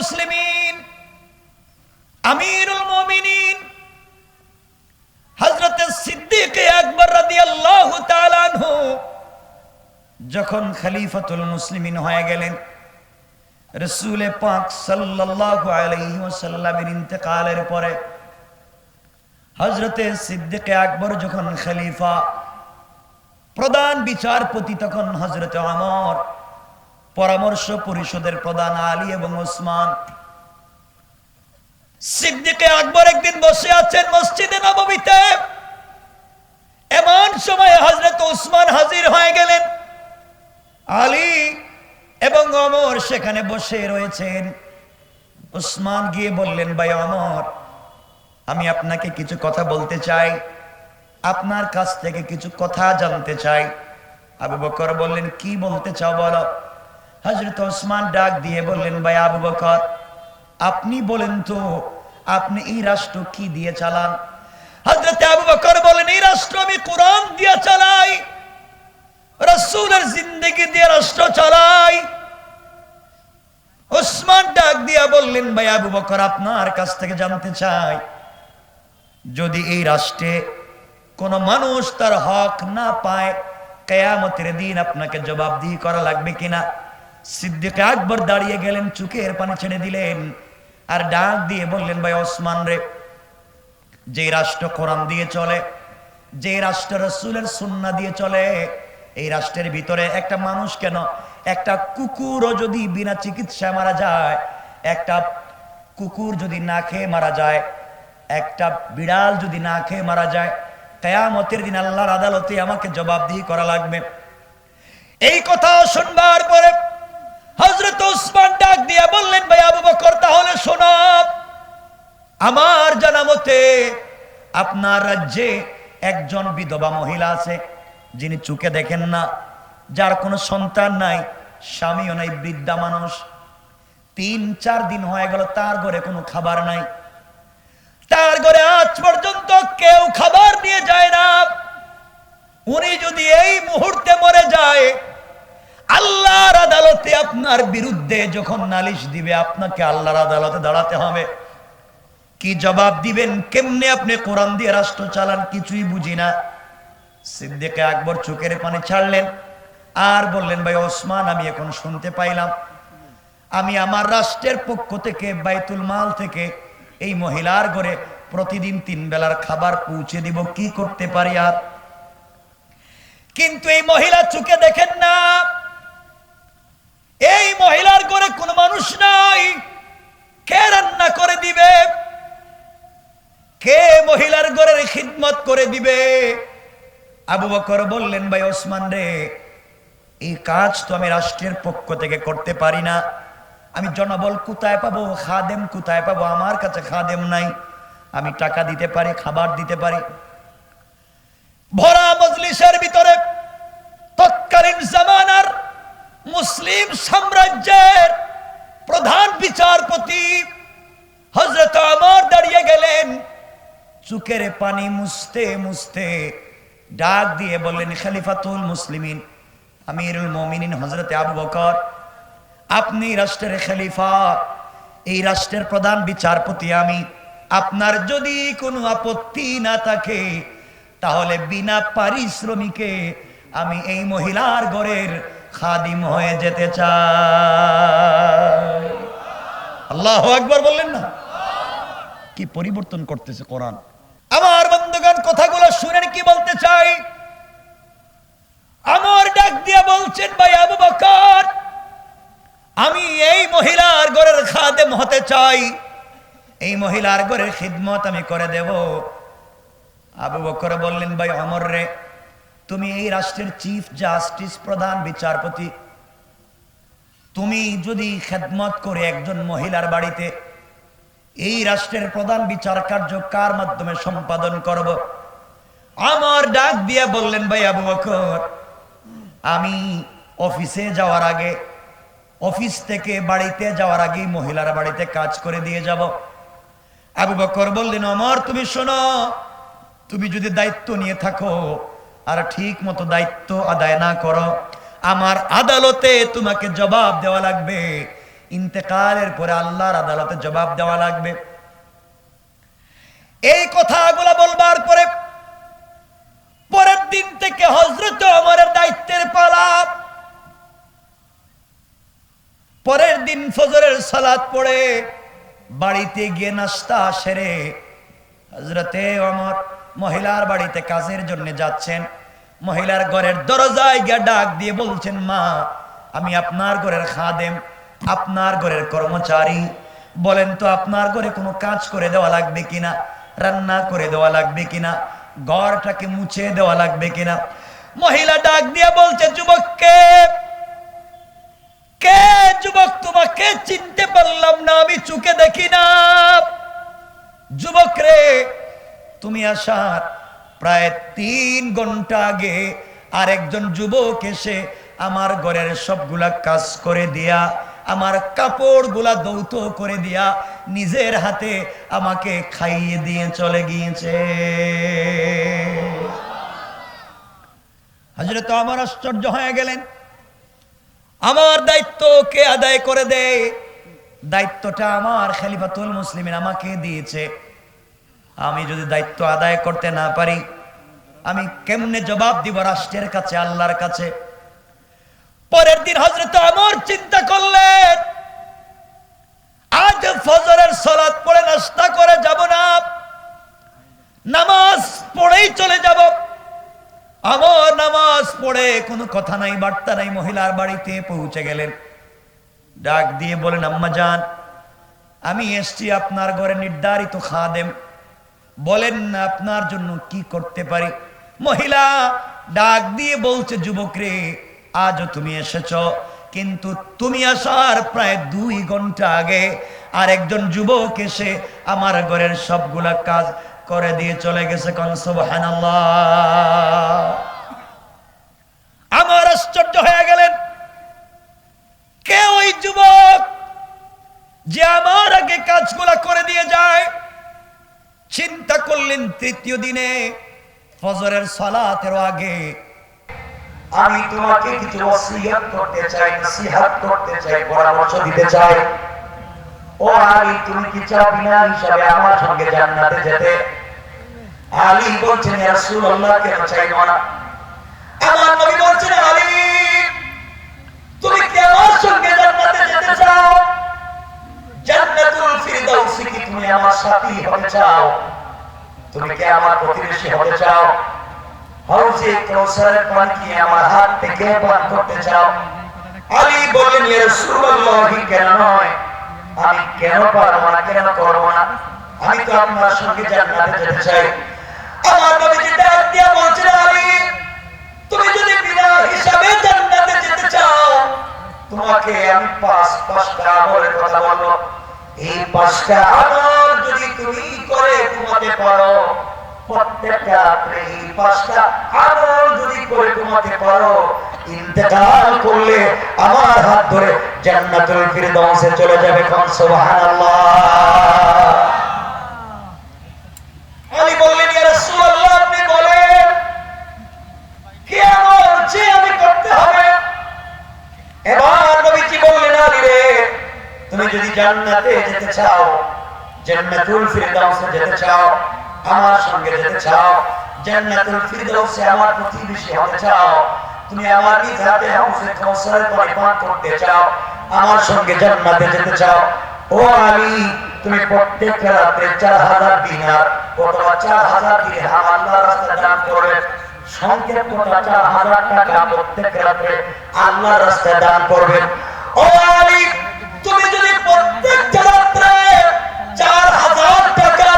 মুসলিমিন আমিরুল মুমিনিন হযরত সিদ্দিক আকবর রাদিয়াল্লাহু তাআলা আনহু যখন খলিফাতুল মুসলিমিন হয়ে গেলেন, রাসূল পাক সাল্লাল্লাহু আলাইহি ওয়াসাল্লামের ইন্তেকালের পরে হযরত সিদ্দিক আকবর যখন খলিফা, প্রধান বিচারপতি তখন হযরত ওমর, পরামর্শ পরিষদের প্রধান আলী এবং ওসমান। সিদ্দিক আকবর একদিন বসে আছেন মসজিদে নববীতে, এমন সময় হযরত ওসমান হাজির হয়ে গেলেন। আলী এবং ওমর সেখানে বসে রয়েছেন। ওসমান গিয়ে বললেন, ভাই ওমর, আমি আপনাকে কিছু কথা বলতে চাই, আপনার কাছ থেকে কিছু কথা জানতে চাই। আবু বকর বললেন, কি বলতে চাও বলো। হযরত ওসমান ডাক দিয়ে বললেন, ভাই আবু বকর, আপনি বলেন তো আপনি এই রাষ্ট্র কি দিয়ে চালান। হযরত আবু বকর বলেন, এই রাষ্ট্র আমি কোরআন দিয়ে চালাই, রাসূলের জিন্দেগি দিয়ে রাষ্ট্র চালাই। ওসমান ডাক দিয়া বললেন, ভাই আবু বকর, আপনার কাছ থেকে জানতে চাই, যদি এই রাষ্ট্রে কোন মানুষ তার হক না পায়, কিয়ামতের দিন আপনাকে জবাবদিহি করা লাগবে কিনা। সিদ্দিক আকবর দাঁড়িয়ে গেলেন, চোখের পানি ছেড়ে দিলেন, আর ডাক দিয়ে বললেন, ভাই ওসমান রে, যে রাষ্ট্র কোরআন দিয়ে চলে, যে রাষ্ট্র রাসূলের সুন্নাহ দিয়ে চলে, এই রাষ্ট্রের ভিতরে একটা মানুষ কেন, একটা কুকুরও যদি বিনা চিকিৎসায় মারা যায়, একটা কুকুর যদি না খেয়ে মারা যায়, একটা বিড়াল যদি না খেয়ে মারা যায়, কিয়ামতের দিন আল্লাহর আদালতে আমাকে জবাবদিহি করা লাগবে। এই কথা শুনবার পরে হযরত ওসমান ডাক দিয়ে বললেন, ভাই আবু বকর, তাহলে শোনো, আমার জানা মতে আপনার রাজ্যে একজন বিধবা মহিলা আছে, যিনি চোখে দেখেন না, যার কোনো সন্তান নাই, স্বামীও নাই, বৃদ্ধা মানুষ। 3-4 দিন হয়ে গেল তার ঘরে কোনো খাবার নাই, তার ঘরে আজ পর্যন্ত কেউ খাবার নিয়ে যায় না। উনি যদি এই মুহূর্তে মরে যায়, আল্লাহর আদালতে আপনার বিরুদ্ধে যখন নালিশ দিবে, আপনাকে আল্লাহর আদালতে দাঁড়াতে হবে। কি জবাব দিবেন, কেমনে আপনি কোরআন দিয়ে রাষ্ট্র চালান, কিছুই বুঝি না। সিদ্দিক আকবর চোখের পানি ছাড়লেন আর বললেন, ভাই ওসমান, আমি এখন শুনতে পাইলাম, আমি আমার রাষ্ট্রের পক্ষ থেকে বাইতুল মাল থেকে এই মহিলার ঘরে প্রতিদিন 3 বেলার খাবার পৌঁছে দিব, কি করতে পারি আর। কিন্তু এই মহিলা চোখে দেখেন না, এই মহিলার ঘরে কোনো মানুষ নাই, কে রান্না করে দিবে, কে মহিলার ঘরের খিদমত করে দিবে। আবু বকর বললেন, ভাই ওসমান রে, এই কাজ তো আমি রাষ্ট্রের পক্ষ থেকে করতে পারি না, আমি জনবল কোথায় পাবো, খাদেম কোথায় পাবো, আমার কাছে খাদেম নাই। আমি টাকা দিতে পারি, খাবার দিতে পারি। ভরা মজলিসের ভিতরে তৎকালীন জামানার মুসলিম সাম্রাজ্যের প্রধান বিচারপতি হযরত ওমর দাঁড়িয়ে গেলেন, চোখের পানি মুছতে মুছতে ডাক দিয়ে বললেন, খলিফাতুল মুসলিমিন আমিরুল মুমিনিন হযরত আবু বকর, আপনি রাষ্ট্রের খলিফা, এই রাষ্ট্রের প্রধান বিচারপতি আমি। আপনার যদি কোনো আপত্তি না থাকে, তাহলে বিনা পারিশ্রমিকে আমি এই মহিলার ঘরের খাদিম হয়ে যেতে চাই। আল্লাহু আকবার বললেন না? কি পরিবর্তন করতেছে কোরআন। আমার বন্ধুগণ, কথাগুলো শুনেন কি বলতে চাই। আমার ডাক দিয়ে বলছেন, ভাই আবু বকর, আমি এই মহিলার ঘরের খাদেম হতে চাই, এই মহিলার ঘরের খিদমত আমি করে দেব। আবু বকর বললেন, ভাই ওমর রে, তুমি এই রাষ্ট্রের চিফ জাস্টিস, প্রধান বিচারপতি, তুমি যদি খেদমত করে একজন মহিলার বাড়িতে, এই রাষ্ট্রের প্রধান বিচার কার্য কার মাধ্যমে সম্পাদন করব। আমার ডাক দিয়ে বললেন, ভাই আবু বকর, আমি অফিসে যাওয়ার আগে, অফিস থেকে বাড়িতে যাওয়ার আগে মহিলার বাড়িতে কাজ করে দিয়ে যাব। আবু বকর বললেন, ওমর তুমি শোনো, তুমি যদি দায়িত্ব নিয়ে থাকো আর ঠিক মতো দায়িত্ব আদায় না করো, আমার আদালতে তোমাকে জবাব দেওয়া লাগবে। ইন্তেকালের পরে আল্লাহর আদালতে জবাব দেওয়া লাগবে। এই কথাগুলো বলবার পরে পরের দিন থেকে হযরত ওমরের দায়িত্বের পালা। পরের দিন ফজরের সালাত পড়ে বাড়িতে গিয়ে নাস্তা সেরে হযরতে ওমর মহিলার বাড়িতে কাজের জন্য যাচ্ছেন। মহিলার ঘরের দরজায় গিয়ে ডাক দিয়ে বলছেন, মা, আমি আপনার ঘরের খাদেম, আপনার ঘরের কর্মচারী, বলেন তো আপনার ঘরে কোনো কাজ করে দেওয়া লাগবে কিনা, রান্না করে দেওয়া লাগবে কিনা, ঘরটাকে মুছে দেওয়া লাগবে কিনা। মহিলা ডাক দিয়ে বলছে, যুবককে, কে যুবক, তোমাকে চিনতে পারলাম না, আমি চোখে দেখি না। যুবক রে, তুমি আসার প্রায় 3 ঘন্টা আগে আরেকজন যুবক এসে আমার ঘরের সবগুলা কাজ করে দিয়া, আমার কাপড়গুলা দৌত করে দিয়া, নিজের হাতে আমাকে খাইয়ে দিয়ে চলে গিয়েছে। হযরত ওমর আশ্চর্য হয়ে গেলেন। আমার দায়িত্ব কে আদায় করে দেয়? দায়িত্বটা আমার খলিফাতুল মুসলিমিন আমাকে দিয়েছে। আমি যদি দায়িত্ব আদায় করতে না পারি, আমি কেমনে জবাব দিব রাষ্ট্রের কাছে, আল্লাহর কাছে? পরের দিন হযরত ওমর চিন্তা করলেন, আজ ফজরের সালাত পড়ে নাস্তা করে যাব না, নামাজ পড়েই চলে যাব। আমার নামাজ পড়ে কোনো কথা নাই, বার্তা নাই। মহিলার বাড়িতে পৌঁছে গেলেন। ডাক দিয়ে বলেন, আম্মা জান, আমি এসছি আপনার ঘরে নির্ধারিত খাদেম, বলেন না আপনার জন্য কি করতে পারি। মহিলা ডাক দিয়ে বলছে, যুবক রে, আজও তুমি এসেছ, কিন্তু তুমি আসার প্রায় 2 ঘন্টা আগে আরেকজন যুবক এসে আমার ঘরের সবগুলা কাজ করে দিয়ে চলে গেছে। কোন সুবহানাল্লাহ। আমার আশ্চর্য হয়ে গেলেন, কে ওই যুবক যে আমার আগে কাজগুলা করে দিয়ে যায়? চিন্তা করলেন, 3য় দিনে ফজরের সালাতের আগে আমি তোমাকে কিছু ওসিয়ত করতে চাই, নসিহত করতে চাই, পরামর্শ দিতে চাই। ও আলী, তুমি কি চাও বিনা হিসাবে আমার সঙ্গে জান্নাতে যেতে? আলী বলছেন, ইয়া রাসূলুল্লাহ, কেন চাইব না? আমার নবী বলছেন, আলী, তুমি কি আমার সঙ্গে জান্নাতে যেতে চাও? জান্নাতুল ফিরদাউসে কি তুমি আমার সাথী হতে চাও? তুমি কি আমার প্রতিবেশী হতে চাও? হাউজে কাউসারের পানি কি আমার হাত থেকে পান করতে চাও? আলী বললেন, ইয়া রাসূলুল্লাহ, কেন নয়, আমি কেন পারবো না, কেন করব না? আমি তো আপনার সঙ্গে জান্নাতে যেতে চাই। আমার নবীজি ডাক দিয়ে বলছেন, আলী, তুমি যদি বিনা হিসাবে জান্নাতে যেতে চাও, তোমাকে আমি 5টা আমলের কথা বলবো। এই 5টা আমল যদি তুমি করে ঘুমাতে পারো, প্রত্যেকটা রাতে এই 5টা আমল যদি করে ঘুমাতে পারো, ইন্তেকাল করলে আমার হাত ধরে জান্নাতুল ফিরদাউসে চলে যাবে। কোন সুবহানাল্লাহ। আলী বললেন, ইয়া রাসূলুল্লাহ, আপনি বলেন কি আমল যে আমি করতে হবে? এবার নবীজি বললেন, আলী রে, তুমি যদি জান্নাতে যেতে চাও, জান্নাতুল ফিরদাউসে যেতে চাও, আমার সঙ্গে যেতে চাও, জান্নাতুল ফিরদাউসে আমার প্রতিবেশী হতে চাও, তুমি আমার নিজ হাতে হাউজে কাউসারের পানি পান করতে চাও, আমার সঙ্গে জান্নাতে যেতে চাও, ও আলী, তুমি প্রত্যেক রাতে 4000 দিনার অথবা 4000 দিরহাম আল্লাহর রাস্তায় দান করবে। সংক্ষেপ কথা, 4000 টাকা প্রত্যেক রাতে আল্লাহর রাস্তায় দান করবেন। ও আলী, তুমি যদি প্রত্যেক রাতে 4000 টাকা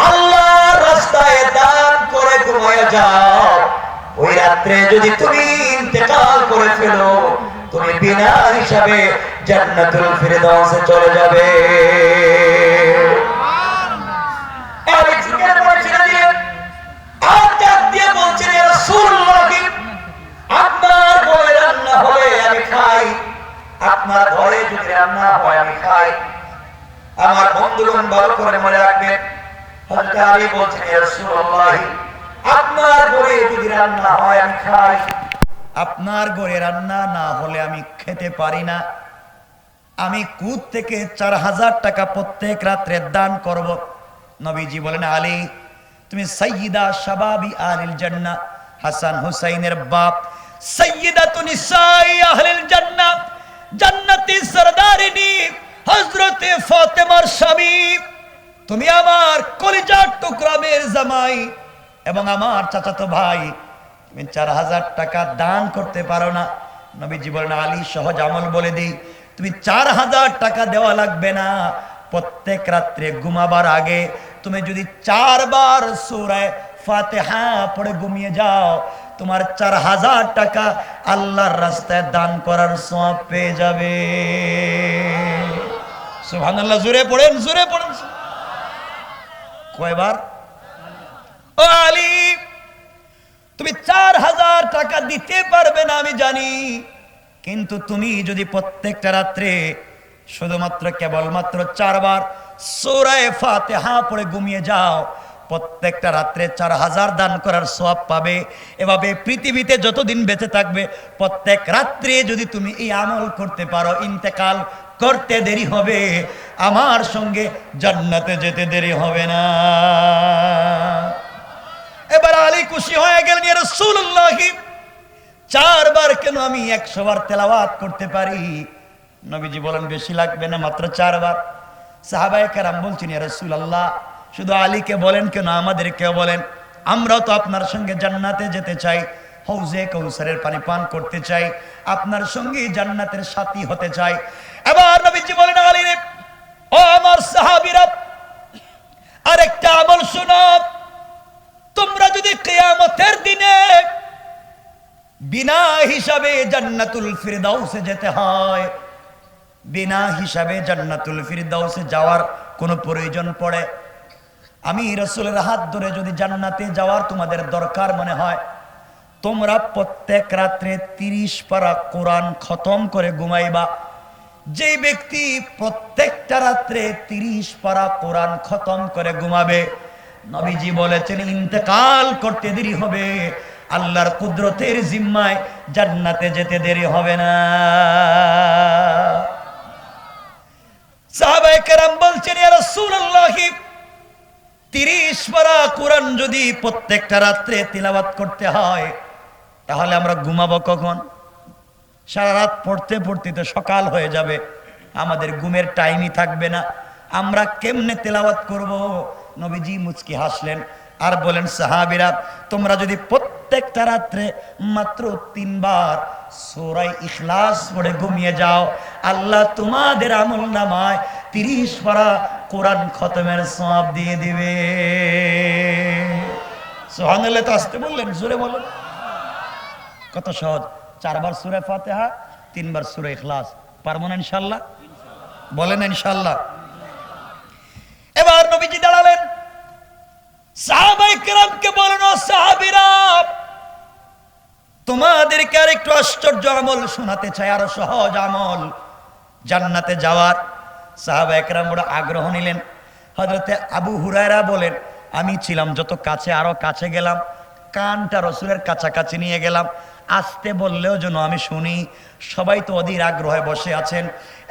আল্লাহর রাস্তায় দান করে ঘুমিয়ে যাও, ওই রাত্রে যদি তুমি ইন্তেকাল করে ফেলো, তুমি বিনা হিসাবে জান্নাতুল ফিরদাউসে চলে যাবে। আলী যুগের পরিচয় দিয়ে আর ডাক দিয়ে বলছেন, ইয়া রাসূলুল্লাহ, আপনার ঘরে রান্না হলে আমি খাই, আপনার ঘরে যদি রান্না হয় আমি খাই। আমার বন্ধুগণ ভালো করে মনে রাখবেন, হযরত আলী বলছেন, ইয়া রাসূলুল্লাহ, আপনার ঘরে যদি রান্না হয় আমি খাই, আপনার ঘরে রান্না না হলে আমি খেতে পারি না। আমি কুদ থেকে 4000 টাকা প্রত্যেক রাত্রে দান করব। নবীজি বলেন, আলী তুমি সাইয়্যিদা শাবাবি আহলিল জান্নাহ, হাসান হুসাইনের বাপ, সাইয়্যিদাতুন নিসাই আহলিল জান্নাহ, জান্নাতি সরদারিনী হযরতে ফাতেমার স্বামী, তুমি আমার কলিজার টুকরা মেয়ের জামাই এবং আমার চাচাতো ভাই, তুমি 4000 টাকা দান করতে পারো না? নবীজি বলেন, আলী সহজ আমল বলে দিই, তুমি 4000 টাকা দেওয়া লাগবে না। প্রত্যেক রাত্রে ঘুমাবার আগে তুমি যদি 4 বার সূরা ফাতিহা পড়ে ঘুমিয়ে যাও, তোমার 4000 টাকা আল্লাহর রাস্তায় দান করার সওয়াব পেয়ে যাবে। সুবহানাল্লাহ, জোরে পড়েন, জোরে পড়েন। কয়বার? ও আলী, তুমি 4000 টাকা দিতে পারবে না আমি জানি, কিন্তু তুমি যদি প্রত্যেকটা রাত্রে শুধুমাত্র কেবলমাত্র 4 বার সূরা ফাতিহা পড়ে ঘুমিয়ে যাও, প্রত্যেকটা রাত্রে 4000 দান করার সওয়াব পাবে। এভাবে পৃথিবীতে যতদিন বেঁচে থাকবে প্রত্যেক রাত্রে যদি তুমি এই আমল করতে পারো, ইন্তেকাল করতে দেরি হবে, আমার সঙ্গে জান্নাতে যেতে দেরি হবে না। এবার আলী খুশি হয়ে গেলেন, ইয়া রাসূলুল্লাহ 4 বার কেন, আমি 100 বার তেলাওয়াত করতে পারি। নবীজি বলেন, বেশি লাগবে না, মাত্র 4 বার। সাহাবায়ে কেরাম বলছেন, ইয়া রাসূলুল্লাহ শুধু আলীকে বলেন কেন, আমাদেরকেও বলেন, আমরাও তো আপনার সঙ্গে জান্নাতে যেতে চাই, হাউজে কাউসারের পানি পান করতে চাই, আপনার সঙ্গে জান্নাতের সাথী হতে চাই। এবার নবীজি বলেন, আলী রে, ও আমার সাহাবীরা, আরেকটা আমল শোনো, তোমরা যদি কিয়ামতের দিনে বিনা হিসাবে জান্নাতুল ফিরদাউসে যেতে হয়, বিনা হিসাবে জান্নাতুল ফিরদাউসে যাওয়ার কোনো প্রয়োজন পড়ে, আমি রাসূলের হাত ধরে যদি জান্নাতে যাওয়ার তোমাদের দরকার মনে হয়, তোমরা প্রত্যেক রাত্রে 30 পারা কোরআন খতম করে ঘুমাইবা। যে ব্যক্তি প্রত্যেকটা রাত্রে 30 পারা কোরআন খতম করে ঘুমাবে, নবীজি বলেছেন ইন্তেকাল করতে দেরি হবে, আল্লাহর কুদরতের জিম্মায় জান্নাতে যেতে দেরি হবে না। সাহাবায়ে কেরাম বলছেন, ইয়া রাসূলুল্লাহ 30 পারা কোরআন যদি প্রত্যেকটা রাত্রে তিলাওয়াত করতে হয়, তাহলে আমরা ঘুমাবো কখন? সারা রাত পড়তে পড়তে তো সকাল হয়ে যাবে, আমাদের ঘুমের টাইমই থাকবে না, আমরা কেমনে তেলাওয়াত করব? নবীজি মুচকি হাসলেন আর বলেন, সাহাবীরা তোমরা যদি প্রত্যেকটা রাত্রে মাত্র 3 বার সূরা ইখলাস পড়ে ঘুমিয়ে যাও, আল্লাহ তোমাদের আমলনামায় 30 পারা কোরআন খতমের সওয়াব দিয়ে দিবে। সুবহানাল্লাহ, তো আসতে বললেন, জোরে বলেন। কত সহজ, 4 বার সূরা ফাতিহা, 3 বার সূরা ইখলাস, পারবো না ইনশাআল্লাহ? বলেন ইনশাআল্লাহ। এবার নবীজি দাঁড়ালেন, সাহাবায়ে কেরামকে বলেন, ও সাহাবীরা তোমাদেরকে আর একটু আশ্চর্য আমল শোনাতে চাই, আরো সহজ আমল জান্নাতে যাওয়ার। সাহাবায়ে কেরাম বড় আগ্রহ নিলেন। হযরতে আবু হুরায়রা বলেন, আমি ছিলাম যত কাছে, আরো কাছে গেলাম, কানটা রাসূলের কাছাকাছি নিয়ে গেলাম, আসতে বললেও যেন আমি শুনি। সবাই তো অধীর আগ্রহে বসে আছেন।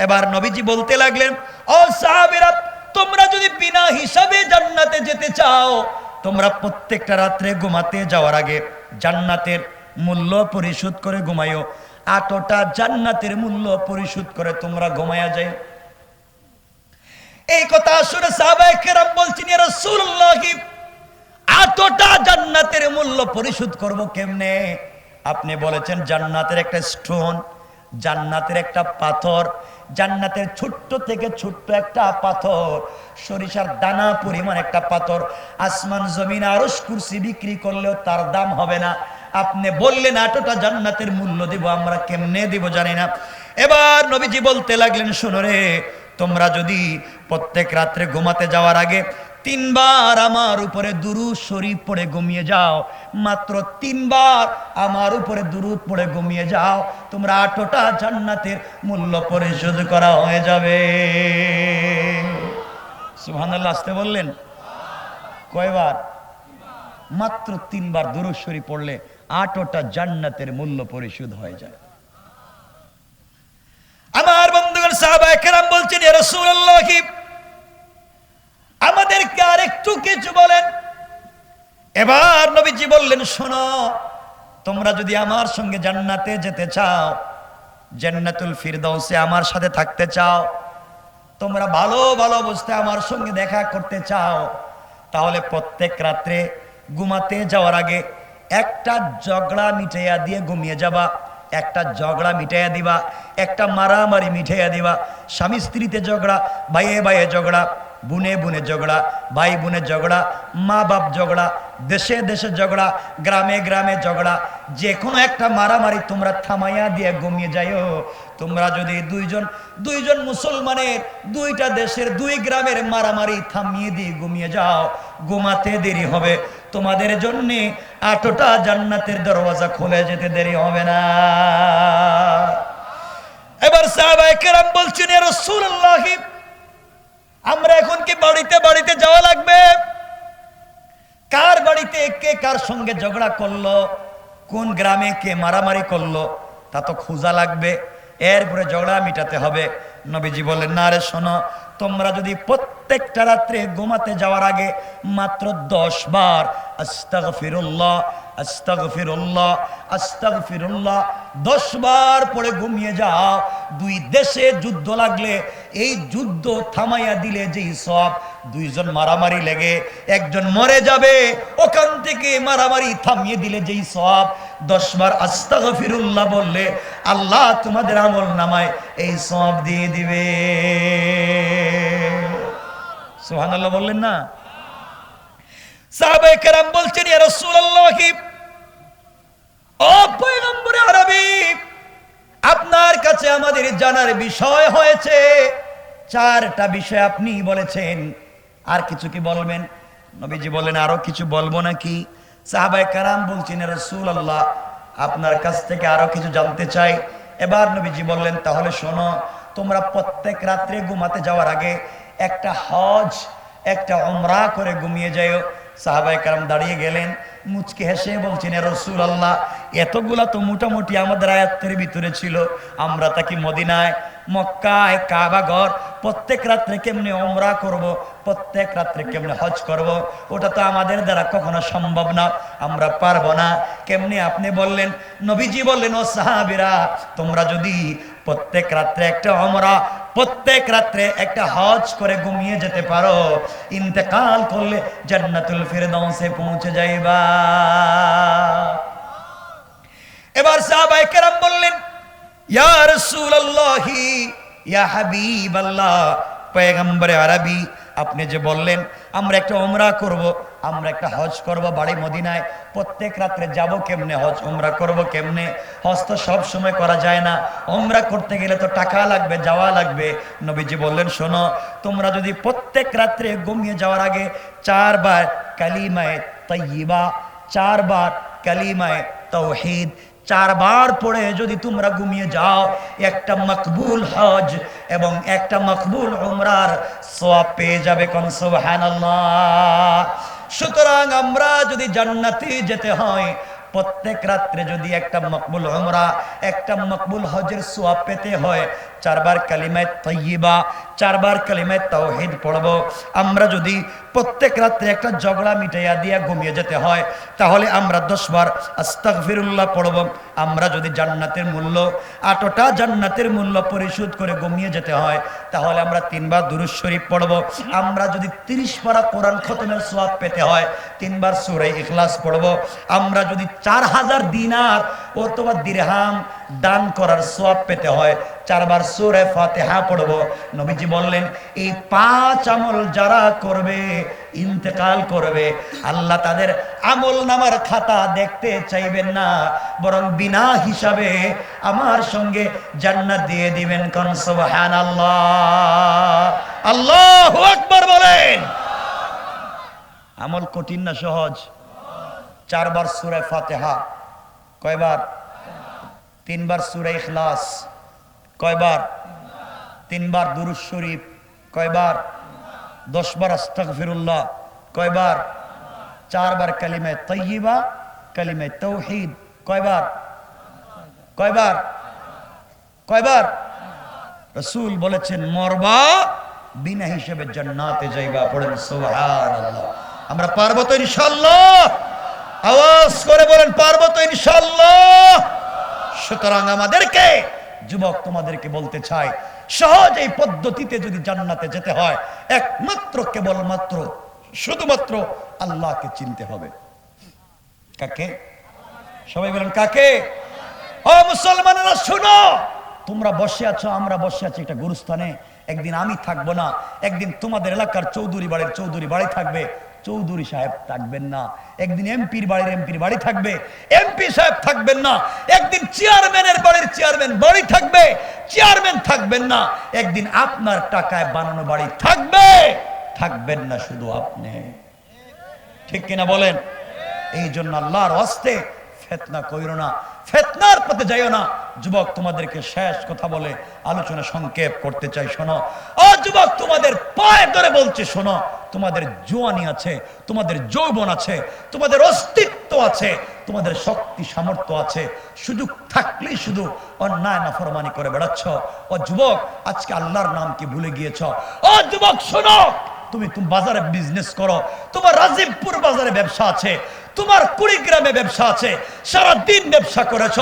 এবার নবীজি বলতে লাগলেন, ও সাহাবীরা তোমরা যদি বিনা হিসাবে জান্নাতে যেতে চাও, তোমরা প্রত্যেকটা রাত্রে ঘুমাতে যাওয়ার আগে জান্নাতের মূল্য পরিশোধ করে ঘুমাইও। 8টা জান্নাতের মূল্য পরিশোধ করে তোমরা ঘুমায়া যাও। এই কথা শুনে সাহাবায়ে কেরাম বলছেন, ইয়া রাসূলুল্লাহ 8টা জান্নাতের মূল্য পরিশোধ করব কেমনে? আপনি বলেছেন জান্নাতের একটা স্টোন, জান্নাতের একটা পাথর, জান্নাতের ছোট্ট থেকে ছোট্ট একটা পাথর, সরিষার দানা পরিমাণ একটা পাথর, আসমান জমিন আরশ কুরসি বিক্রি করলেও তার দাম হবে না। আপনি বললেন 8টা জান্নাতের মূল্য দিব, আমরা কেমনে দিব জানি না। এবার নবীজি বলতে লাগলেন, শোনো রে, তোমরা যদি প্রত্যেক রাত্রে ঘুমাতে যাওয়ার আগে 3 বার আমার উপরে দুরূদ শরীফ পড়ে ঘুমিয়ে যাও, মাত্র 3 বার আমার উপরে দুরূদ পড়ে ঘুমিয়ে যাও, তোমরা 8টা জান্নাতের মূল্য পরিশোধ করা হয়ে যাবে। সুবহানাল্লাহ, আসতে বললেন। কয়বার? মাত্র 3 বার দুরূদ শরীফ পড়লে 8টা জান্নাতের মূল্য পরিশোধ হয়ে যায়। আমার বন্ধুগণ, সাহাবায়ে কেরাম বলছেন, ইয়া রাসূলুল্লাহ, আমাদেরকে আর একটু কিছু বলেন। এবার নবীজি বললেন, শোনো, তোমরা যদি আমার সঙ্গে জান্নাতে যেতে চাও, জান্নাতুল ফিরদাউসে আমার সাথে থাকতে চাও, তোমরা ভালো ভালো অবস্থায় আমার সঙ্গে দেখা করতে চাও, তাহলে প্রত্যেক রাত্রে ঘুমাতে যাওয়ার আগে একটা ঝগড়া মিটাইয়া দিয়ে ঘুমিয়ে যাবা, একটা ঝগড়া মিটাইয়া দিবা, একটা মারামারি মিটাইয়া দিবা। স্বামী স্ত্রীতে ঝগড়া, ভাইয়ে ভাইয়ে ঝগড়া, বুনে বুনে ঝগড়া, ভাই বোনে ঝগড়া, মা বাপ ঝগড়া, দেশে দেশে ঝগড়া, গ্রামে গ্রামে ঝগড়া, যে কোনো একটা মারামারি তোমরা থামাইয়া দিয়ে ঘুমিয়ে যাইও। তোমরা যদি দুইজন মুসলমানের, দুইটা দেশের, দুই গ্রামের মারামারি থামিয়ে দিয়ে ঘুমিয়ে যাও, ঘুমাতে দেরি হবে, তোমাদের জন্য 8টা জান্নাতের দরওয়াজা খুলে যেতে দেরি হবে না। এবার সাহাবায়ে কেরাম বলছেন, ইয়া রাসূলুল্লাহ, আমরা এখন কি বাড়িতে বাড়িতে যাওয়া লাগবে? কার বাড়িতে কে কার সঙ্গে ঝগড়া করলো, কোন গ্রামে কে মারামারি করলো, তা তো খোঁজা লাগবে, এরপরে ঝগড়া মিটাতে হবে। নবীজি বললেন, না রে, শোনো, তোমরা যদি প্রত্যেকটা রাত্রে ঘুমাতে যাওয়ার আগে মাত্র 10 বার আস্তাগফিরুল্লাহ আস্তাগফিরুল্লাহ আস্তাগফিরুল্লাহ 10 বার পরে ঘুমিয়ে যাও, দুই দেশে যুদ্ধ লাগলে এই যুদ্ধ থামাইয়া দিলে যেই সওয়াব, দুইজন মারামারি লেগে একজন মরে যাবে, ওখান থেকে মারামারি থামিয়ে দিলে যেই সওয়াব, 10 বার আস্তাগফিরুল্লাহ বললে আল্লাহ তোমাদের আমল নামায় এই সওয়াব দিয়ে দিবে। সুবহানাল্লাহ বললেন না? সাহাবায়ে কেরাম বলছেন, ইয়া রাসূলুল্লাহ, ও পয়গম্বরে আরবি, আপনার কাছে আমাদের জানার বিষয় হয়েছে, 4টা বিষয় আপনি বলেছেন, আর কিছু কি বলবেন? নবীজি বলেন, আরো কিছু বলবো নাকি? সাহাবায়ে কেরাম বলছেন, ইয়া রাসূলুল্লাহ, আপনার কাছ থেকে আরো কিছু জানতে চাই। এবার নবীজি বললেন, তাহলে শোনো, তোমরা প্রত্যেক রাত্রে ঘুমাতে যাওয়ার আগে একটা হজ, একটা উমরা করে ঘুমিয়ে যাও। সাহাবায়ে কেরাম দাঁড়িয়ে গেলেন, মুচকে হেসে বলছেন, ইয়া রাসূলুল্লাহ, এতগুলা তো মোটামুটি আমাদের আয়াতের ভিতরে ছিল, আমরা তাকি মদিনায়, মক্কায়, কাবা ঘর, প্রত্যেক রাত্রে কেমনে উমরা করব, প্রত্যেক রাত্রে কেমনে হজ করব, ওটা তো আমাদের দ্বারা কখনো সম্ভব না, আমরা পারবো না। কেমনে আপনি বললেন? নবীজি বললেন, ও সাহাবীরা, তোমরা যদি প্রত্যেক রাত্রে একটা উমরা, প্রত্যেক রাত্রে একটা হজ করে ঘুমিয়ে যেতে পারো, ইন্তেকাল করলে জান্নাতুল ফিরদাউসে পৌঁছে যাইবা। এবার সাহাবায়ে কেরাম বললেন, ইয়া রাসূলুল্লাহ, ইয়া হাবিবাল্লাহ, পয়গম্বরে আরবি, আপনি যে বললেন আমরা একটা উমরা করব, আমরা একটা হজ করব বাড়ি মদিনায়, প্রত্যেক রাত্রে যাব কেমনে, হজ উমরা করব কেমনে? হজ তো সব সময় করা যায় না, উমরা করতে গেলে তো টাকা লাগবে, যাওয়া লাগবে। নবীজি বললেন, শোনো, তোমরা যদি প্রত্যেক রাত্রে ঘুমিয়ে যাওয়ার আগে 4 বার কালিমায়ে তাইয়্যিবা, 4 বার কালিমায়ে তাওহীদ 4 বার পড়ে যদি তোমরা ঘুমিয়ে যাও, একটা মকবুল হজ এবং একটা মকবুল উমরার সওয়াব পেয়ে যাবে। কোন সুবহানাল্লাহ। সুতরাং আমরা যদি জান্নাতে যেতে হয়, প্রত্যেক রাত্রে যদি একটা মকবুল উমরা, একটা মকবুল হজের সওয়াব পেতে হয়, 4 বার কালিমায়ে তাইয়্যিবা, 4 বার কালিমায়ে তাওহীদ পড়ব। আমরা যদি প্রত্যেক রাত্রে একটা ঝগড়া মিটাইয়া দিয়া ঘুমিয়ে যেতে হয়, তাহলে আমরা 10 বার আস্তাগফিরুল্লাহ পড়ব। আমরা যদি জান্নাতের মূল্য, 8টা জান্নাতের মূল্য পরিশোধ করে ঘুমিয়ে যেতে হয়, তাহলে আমরা 3 বার দুরূদ শরীফ পড়ব। আমরা যদি 30 পারা কোরআন খতমের সওয়াব পেতে হয়, 3 বার সূরা ইখলাস পড়ব। আমরা যদি 4000 দিনার অথবা দিরহাম দান করার সওয়াব পেতে হয়, 4 বার সূরা ফাতিহা পড়ব। নবীজি বললেন, এই 5 আমল যারা করবে, ইন্তেকাল করবে, আল্লাহ তাদের আমল নামার খাতা দেখতে চাইবেন না, বরং বিনা হিসাবে আমার সঙ্গে জান্নাত দিয়ে দিবেন। কোন সুবহানাল্লাহ। আল্লাহু আকবার বলেন। আমল কঠিন না সহজ? 4 বার সূরা ফাতিহা, কয়বার? 3 বার সূরা ইখলাস, কয়বার? 3 বার দুরূদ শরীফ, কয়বার? 10 বার আস্তাগফিরুল্লাহ, কয়বার? 4 বার কালিমায়ে তাইয়্যিবা, কালিমায়ে তাওহীদ, কয়বার? কয়বার? কয়বার? রাসূল বলেছেন মরবা বিনা হিসেবে জান্নাতে যাইবা। পড়েন সুবহানাল্লাহ। আমরা পারবো তো ইনশাআল্লাহ? আওয়াজ করে বলেন পারবো তো ইনশাআল্লাহ? সুতরাং আমাদেরকে, যুবক তোমাদেরকে বলতে চাই, সহজ এই পদ্ধতিতে যদি জান্নাতে যেতে হয় একমাত্র কেবলমাত্র শুধুমাত্র আল্লাহকে চিনতে হবে। কাকে? সবাই বলেন কাকে? ও মুসলমানেরা শুনো, তোমরা বসে আছো, আমরা বসে আছি একটা গুরুস্থানে। একদিন আমি থাকবো না, একদিন তোমাদের এলাকার চৌধুরী বাড়ির চৌধুরী বাড়ি থাকবে, চৌধুরী সাহেব থাকবেন না। একদিন এমপির বাড়ির এমপির বাড়ি থাকবে, এমপি সাহেব থাকবেন না। একদিন চেয়ারম্যানের বাড়ির চেয়ারম্যান বাড়ি থাকবে, চেয়ারম্যান থাকবেন না। একদিন আপনার টাকায় বানানো বাড়ি থাকবে, থাকবেন না শুধু আপনি। ঠিক কিনা বলেন? এই জন্য আল্লাহর ওয়াস্তে ফিতনা কইরো না, ফিতনার পথে যাইও না। যুবক তোমাদেরকে শেষ কথা বলে আলোচনা সংক্ষেপ করতে চাই। শোনো ও যুবক, তোমাদের পায়ে ধরে বলছি শোনো, তোমাদের জওয়ানি আছে, তোমাদের যৌবন আছে, তোমাদের অস্তিত্ব আছে, তোমাদের শক্তি সামর্থ্য আছে, সুযোগ থাকলেই শুধু অন্যায় নাফরমানি করে বেড়াচ্ছ। ও যুবক, আজকে আল্লাহর নাম কি ভুলে গিয়েছ? ও যুবক শোনো, তুমি বাজারে বিজনেস করো, তোমার রাজীবপুর বাজারে ব্যবসা আছে, তোমার কুড়িগ্রামে ব্যবসা আছে, সারা দিন ব্যবসা করেছ,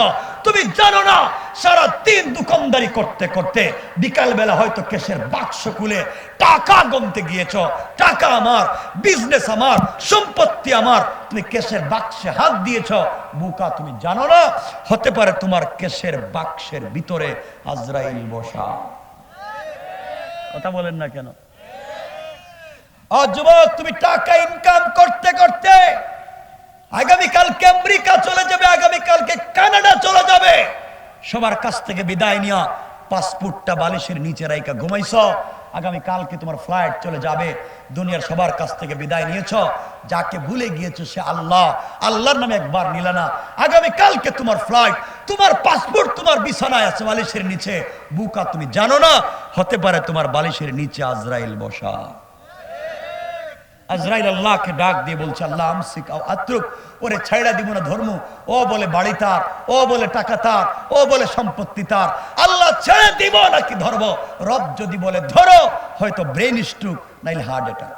তুমি জানো না সারা দিন দোকানদারি করতে করতে বিকাল বেলা হয়তো কেশের বাক্স খুলে টাকা গুনতে গিয়েছ। টাকা আমার, বিজনেস আমার, সম্পত্তি আমার, তুমি কেশের বাক্সে হাত দিয়েছ। বুকা, তুমি জানো না হতে পারে তোমার কেশের বাক্সের ভিতরে আজরাইল বসা। কথা বলেন না কেন? ও যুবক, তুমি টাকা ইনকাম করতে করতে আগামীকালকে আমেরিকা চলে যাবে, আগামীকালকে কানাডা চলে যাবে। সবার কাছ থেকে বিদায় নিয়া পাসপোর্টটা বালিশের নিচে রাইকা ঘুমাইছ। আগামীকালকে তোমার ফ্লাইট চলে যাবে। দুনিয়ার সবার কাছ থেকে বিদায় নিয়েছ, যাকে ভুলে গিয়েছো সে আল্লাহ। আল্লাহর নামে একবার নিলে না। আগামীকালকে তোমার ফ্লাইট, তোমার পাসপোর্ট তোমার বিছানায় আছে বালিশের নিচে। বুকা, তুমি জানো না হতে পারে তোমার বালিশের নিচে আজরাইল বসা। আজরাইল আল্লাহকে ডাক দিয়ে বলছে, আল্লাহ আমসিক আও আত্রুক, ওরে ছাইড়া দিব না ধর্ম। ও বলে বাড়ি তার, ও বলে টাকা তার, ও বলে সম্পত্তি তার। আল্লাহ ছেড়ে দিব নাকি ধরব? রব যদি বলে ধরো, হয়তো ব্রেন স্ট্রোক নাইলে হার্ট অ্যাটাক।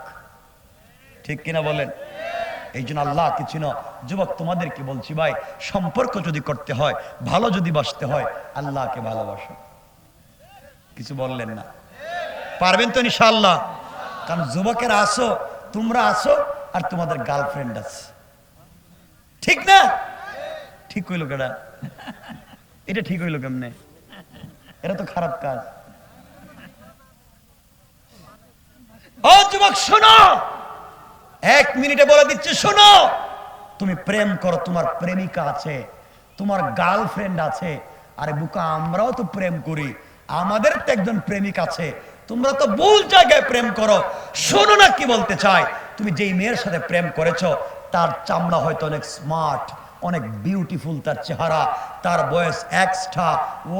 ঠিক কিনা বলেন? এই জন্য আল্লাহকে চিনো। যুবক তোমাদেরকে বলছি ভাই, সম্পর্ক যদি করতে হয়, ভালো যদি বাসতে হয়, আল্লাহকে ভালোবাসো। কিছু বললেন না? পারবেন তো ইনশাআল্লাহ? কারণ যুবকেরা আসো, তোমরা আসো, আর তোমাদের গার্লফ্রেন্ড আছে, ঠিক না? ঠিক হইল কেডা? এটা ঠিক হইল কেমনে? এটা তো খারাপ কাজ। ও যুবক শোনো, 1 মিনিটে বলে দিচ্ছি শোনো। তুমি প্রেম করো, তোমার প্রেমিকা আছে, তোমার গার্লফ্রেন্ড আছে। আরে বুকা, আমরাও তো প্রেম করি, আমাদের তো একজন প্রেমিক আছে। তোমরা তো ভুল জায়গায় প্রেম করো। শোনো না কি বলতে চাই। তুমি যেই মেয়ের সাথে প্রেম করেছো, তার চামড়া হয়তো অনেক স্মার্ট, অনেক বিউটিফুল, তার চেহারা, তার বয়স এক্সট্রা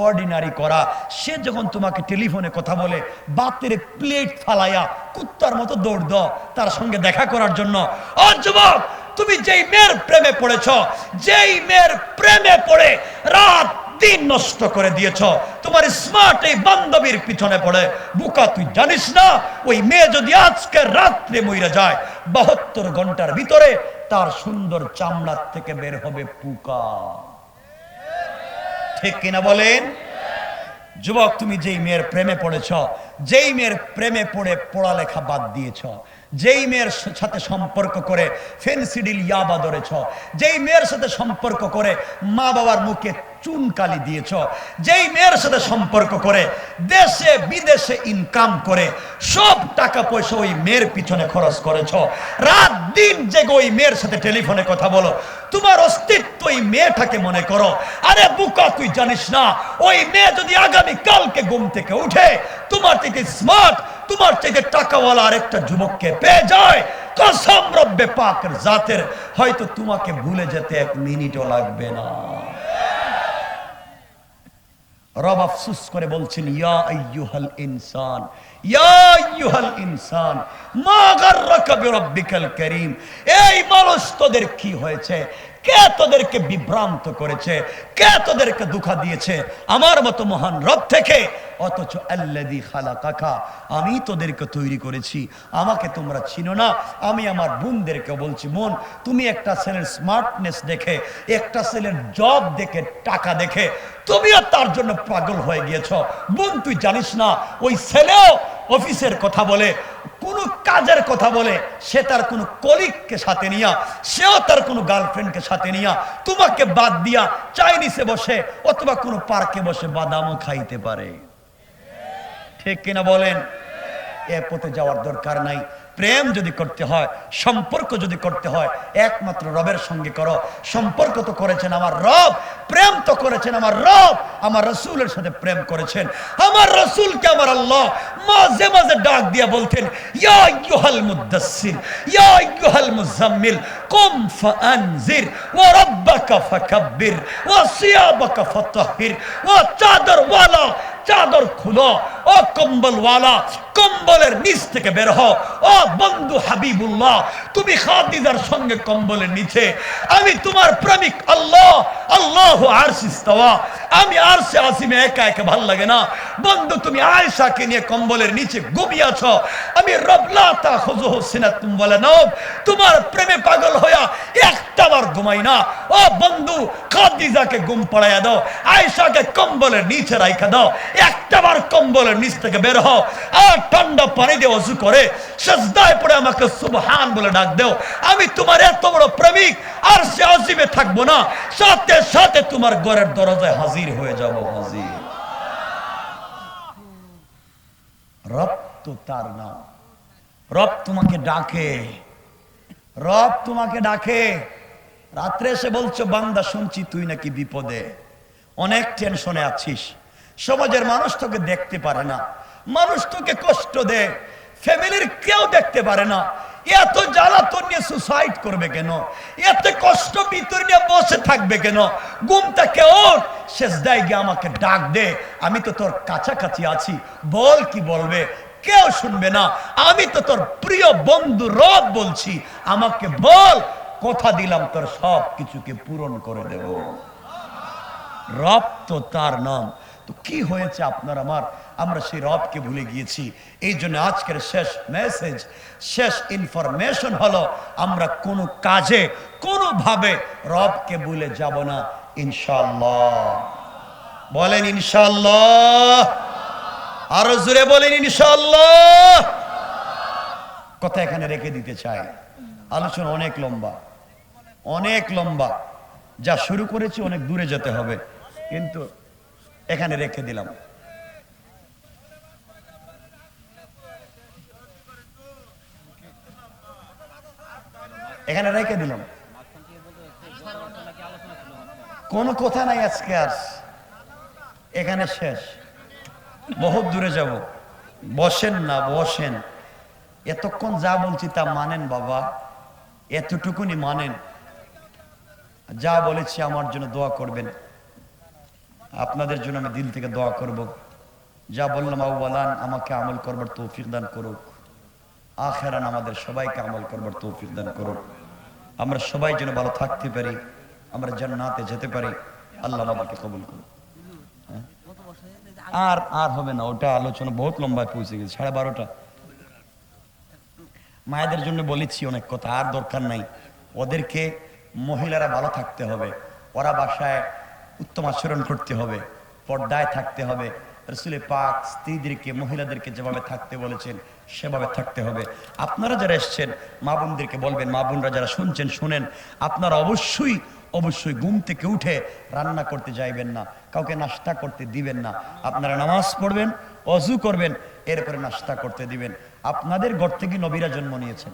অর্ডিনারি করা। সে যখন তোমাকে টেলিফোনে কথা বলে, বাতের প্লেট ফালাইয়া কুত্তার মতো দৌড় দাও তার সঙ্গে দেখা করার জন্য। ও যুবক, তুমি যেই মেয়ের প্রেমে পড়েছ, যেই মেয়ের প্রেমে পড়ে রাত দিন নষ্ট করে দিয়েছ, তোমার স্মার্ট এই বান্ধবীর পিছনে পড়ে, বুকা তুই জানিস না ওই মেয়ে যদি আজকে রাত্রে মইরা যায়, 72 ঘন্টার ভিতরে তার সুন্দর চামড়ার থেকে বের হবে পুকা। ঠিক কিনা বলেন? যুবক, তুমি যেই মেয়ের প্রেমে পড়েছ, যেই মেয়ের প্রেমে পড়ে পড়ালেখা বাদ দিয়েছ, যেই মেয়ের সাথে সম্পর্ক করে ফেনসিডিল ইয়াবা ধরেছ, যেই মেয়ের সাথে সম্পর্ক করে মা বাবার মুখে চুনকালি দিয়েছ, যেই মেয়ের সাথে সম্পর্ক করে দেশে বিদেশে ইনকাম করে সব টাকা পয়সা ওই মেয়ের পিছনে খরচ করেছ, রাত দিন জেগে ওই মেয়ের সাথে টেলিফোনে কথা বলো, তোমার অস্তিত্ব ওই মেয়েটাকে মনে করো। আরে বুকা, তুই জানিস না ওই মেয়ে যদি আগামী কালকে ঘুম থেকে উঠে তোমার থেকে স্মার্ট, তোমার থেকে টাকাওয়ালা আরেকটা যুবককে পেয়ে যায়, কসম রব্বে পাকের জাতের, হয়তো তোমাকে ভুলে যেতে 1 মিনিটও লাগবে না। রব আফসোস করে বলছেন, ইয়া আইয়ুহাল ইনসান, ইয়া আইয়ুহাল ইনসান মা গাররাকা বিরাব্বিকাল কারীম। এই মানুষ, তোদের কি হয়েছে? কে তোদেরকে বিভ্রান্ত করেছে, কে তোদেরকে ধোঁকা দিয়েছে আমার মতো মহান রব থেকে? অথচ আল্লাযী খালাকাকা, আমি তোদেরকে তৈরি করেছি, আমাকে তোমরা চিনো না। আমি আমার বোনদেরকে বলছি, বোন তুমি একটা ছেলের স্মার্টনেস দেখে, একটা ছেলের জব দেখে, টাকা দেখে তুমিও তার জন্য পাগল হয়ে গিয়েছ। বোন তুই জানিস না ওই ছেলেও অফিসের কথা বলে, কোন কাজের কথা বলে, সে তার কোন কলিগকে সাথে নিয়া, সেও তার কোন গার্লফ্রেন্ডকে সাথে নিয়া তোমাকে বাদ দিয়া চাইনিজে বসে অথবা কোন পার্কে বসে বাদামও খাইতে পারে। ঠিক কিনা বলেন? এ পথে যাওয়ার দরকার নাই। প্রেম যদি করতে হয়, সম্পর্ক যদি করতে হয়, একমাত্র রবের সঙ্গে করো। সম্পর্ক তো করেছেন আমার রব, প্রেম তো করেছেন আমার রব, আমার রাসূলের সাথে প্রেম করেছেন। আমার রাসূলকে আমার আল্লাহ মাঝে মাঝে ডাক দিয়া বলতেন, ইয়া আইয়ুহাল মুদাসসির, ইয়া আইয়ুহাল মুজাম্মিল, কুম ফাআনজির, ওয়া রাব্বাকা ফাকাব্বির, ওয়া সিয়াবাকা ফাতাহহির, ওয়া চাদরওয়ালা চাদর খুলো, ও কম্বলওয়ালা কম্বলের নিচ থেকে বের হও। ও বন্ধু হাবিবুল্লাহ, তুমি খাদিজার সঙ্গে কম্বলের নিচে, আমি তোমার প্রেমিক আল্লাহ, আল্লাহু আরশে ইস্তাওয়া, আমি আরশে আসিমে একা একা ভাল লাগে না। বন্ধু তুমি আয়েশাকে নিয়ে কম্বলের নিচে ঘুমিয়ে আছো, আমি রব লা তাখুযুহু সিনাতুম ওয়ালা নাওম, তোমার প্রেমে পাগল হইয়া একটাবার ঘুমাই না। ও বন্ধু খাদিজাকে ঘুম পাড়াইয়া দাও, আয়েশাকে কম্বলের নিচে রাইখা দাও, একটাবার কম্বলের নিচ থেকে বের হও, আর ঠান্ডা পানি দিয়ে ওযু করে সিজদায় পড়ে আমাকে সুবহান বলে ডাক দাও। আমি তোমার এত বড় প্রেমিক আর সে আজিমে থাকবো না, সাথে সাথে তোমার ঘরের দরজায় হাজির হয়ে যাব। হাজির। রব তো তার নাম, রব তোমাকে ডাকে, রব তোমাকে ডাকে। রাত্রে এসে বলছো, বান্দা শুনছি তুই নাকি বিপদে, অনেক টেনশনে আছিস, সমাজের মানুষ তোকে দেখতে পারে না, মানুষ তোকে কষ্ট দেয়, ফ্যামিলির কেউ দেখতে পারে না, এত জ্বালাতন নিয়ে সুসাইড করবে কেন, এত কষ্ট ভিতর নিয়ে বসে থাকবে কেন? ঘুমটা কেউ সিজদায় গিয়ে আমাকে ডাক দে, আমি তো তোর কাছাকাছি আছি, বল কি বলবে, কেউ শুনবে না, আমি তো তোর প্রিয় বন্ধু রব বলছি, আমাকে বল, কথা দিলাম তোর সব কিছুকে পূরণ করে দেব। রব তো তার নাম। তো কি হয়েছে আপনার আমার, আমরা সেই রবকে ভুলে গিয়েছি। এই জন্য আজকের শেষ মেসেজ, শেষ ইনফরমেশন হলো, আমরা কোনো কাজে কোনোভাবে রবকে ভুলে যাব না ইনশাআল্লাহ। বলেন ইনশাআল্লাহ, আরো জোরে বলেন ইনশাআল্লাহ। কথা এখানে রেখে দিতে চাই, আলোচনা অনেক লম্বা, অনেক লম্বা, যা শুরু করেছি অনেক দূরে যেতে হবে, কিন্তু এখানে রেখে দিলাম। এখানে রেখে দিলাম, কোনো কথা নাই আজকে আর, এখানে শেষ, বহুত দূরে যাব। বসেন না, বসেন, এতক্ষণ যা বলছি তা মানেন বাবা, এতটুকুনি মানেন। যা বলেছি আমার জন্য দোয়া করবেন, আপনাদের জন্য আমি দিল থেকে দোয়া করব। যা বললাম আউয়ালান আমাকে আমল করবার তৌফিক দান করুক, আখিরান আমাদের সবাইকে আমল করবার তৌফিক দান করুক, আমরা সবাই যেন ভালো থাকতে পারি, আমরা জান্নাতে যেতে পারি, আল্লাহ আমাদেরকে কবুল করুন। আর আর হবে না, ওটা আলোচনা বহুত লম্বায় পৌঁছে গেছে, 12:30। মায়েদের জন্য বলেছি অনেক কথা, আর দরকার নাই। ওদেরকে, মহিলারা ভালো থাকতে হবে, ওরা বাসায় উত্তম আচরণ করতে হবে, পর্দায় থাকতে হবে, রাসূলে পাক স্ত্রীদেরকে, মহিলাদেরকে যেভাবে থাকতে বলেছেন সেভাবে থাকতে হবে। আপনারা যারা এসছেন মা বোনদেরকে বলবেন, মা বোনরা যারা শুনছেন শুনেন, আপনারা অবশ্যই অবশ্যই ঘুম থেকে উঠে রান্না করতে যাইবেন না, কাউকে নাস্তা করতে দিবেন না, আপনারা নামাজ পড়বেন, ওযু করবেন, এরপরে নাস্তা করতে দিবেন। আপনাদের ঘর থেকে নবীরা জন্ম নিয়েছেন,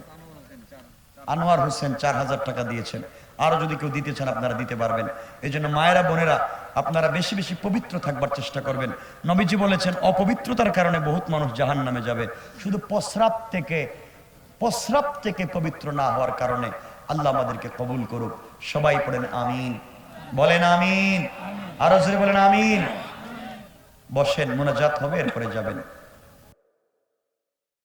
আনোয়ার হোসেন 4000 টাকা দিয়েছেন, আরো যদি কেউ দিতে চান আপনারা দিতে পারবেন। এই জন্য মায়েরা, বোনেরা, আপনারা বেশি বেশি পবিত্র থাকবার চেষ্টা করবেন। নবীজি বলেছেন অপবিত্রতার কারণে বহুত মানুষ জাহান্নামে যাবে, শুধু প্রস্রাব থেকে পবিত্র না হওয়ার কারণে। আল্লাহ আমাদেরকে কবুল করুক, সবাই পড়েন আমিন, বলেন আমিন, আরো জোরে বলেন আমিন। বসেন, মোনাজাত হবে, এরপরে যাবেন।